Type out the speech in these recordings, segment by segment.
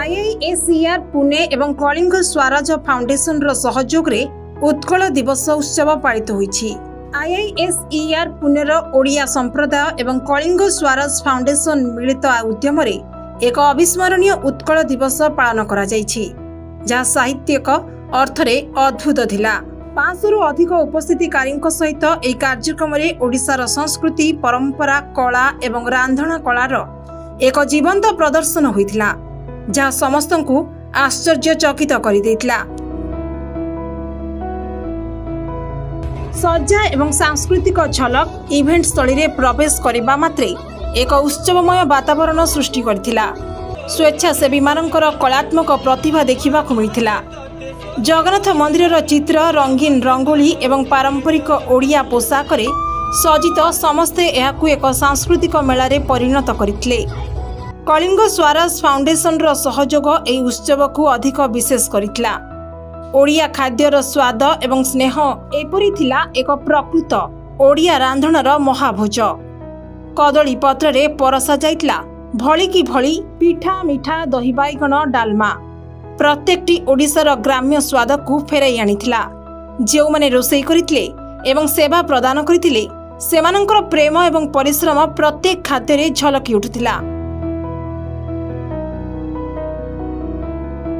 IISER Pune एवं Kalinga Swaraj foundation रो सहयोग रे उत्कल दिवस उत्सव पालित होईछि। IISER पुणे रो ओडिया संप्रदाय एवं कलिंग स्वराज फाउंडेशन मिलित उद्यम रे एक अविस्मरणीय उत्कल दिवस पालन करा जायछि, जहा साहित्यिक अर्थरे अद्भुत थिला। 500 रु अधिक उपस्थितिकारी सहित यह कार्यक्रम में ओडिशार संस्कृति, परंपरा, कला एवं रांधणा कलार एक जीवंत प्रदर्शन होइथिला, जहा समस्तंकु आश्चर्यचकित करिदेइथिला। सज्जा एवं सांस्कृतिक झलक इवेंट स्थली रे प्रवेश करिबा मात्रे एक उत्सवमय वातावरण सृष्टि करथिला। स्वेच्छासेवी मानकर कलात्मक प्रतिभा देखिबा को मिलिथिला। जगन्नाथ मंदिर चित्र, रंगीन रंगोली एवं पारंपरिक ओडिया पोशाक रे सजित समस्ते एहाकु एक सांस्कृतिक मेला रे परिणत करथिले। कलिंग स्वराज फाउंडेशन रो सहयोग एही उत्सव को अधिक विशेष करथिला। ओडिया खाद्यर स्वाद एवं स्नेह एपरि थिला एक प्रकृत ओडिया रांधणार महाभोज। कदली पत्र रे परसा जाइतला भली की भली पिठा, मिठा, दही बाइगण, डालमा प्रत्येकटी ओडिशार ग्राम्य स्वाद को फेराई आनिथिला। जो माने रोषेई करिथिले एवं सेवा प्रदान करिथिले सेमानंकर प्रेम एवं परिश्रम प्रत्येक खाद्य रे झलकी उठुथिला।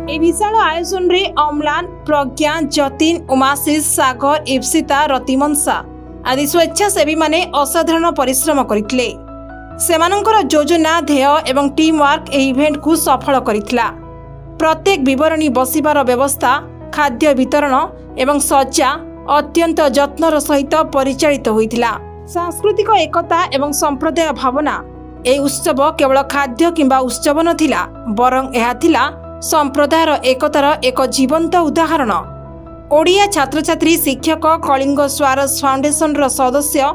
ए विशाल आयोजन रे अम्लान, प्रज्ञा, जतिन, उमाशीष, सागर, इप्सिता, रतिमंसा आदि स्वेच्छासेवी माने असाधारण परिश्रम करिथिले। सेमानंकर योजना, ध्येय एवं टीम वर्क ए इवेंट को सफल करिथिला। प्रत्येक विवरणी बसिबार व्यवस्था, खाद्य वितरण एवं सज्जा अत्यंत जत्नर सहित परिचालित होइथिला। सांस्कृतिक एकता एवं संप्रदाय भावना ए उत्सव केवल खाद्य किंबा उत्सव नथिला, बरं एहा थिला संप्रदायर एकतार एक जीवंत उदाहरण। ओडिया छात्र छात्री, शिक्षक, कलिंग स्वराज फाउंडेशन रो सदस्य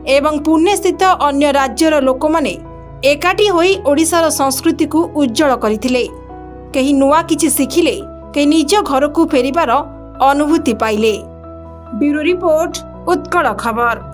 एवं पुणे स्थित अन्य राज्यर लोक माने एकाठी होई ओडिशार संस्कृति को उज्जवल करथिले। कहीं नुआ किछि शिखिले, कहीं निज घर को फेरिबार अनुभूति पाइले। ब्यूरो रिपोर्ट, उत्कल खबर।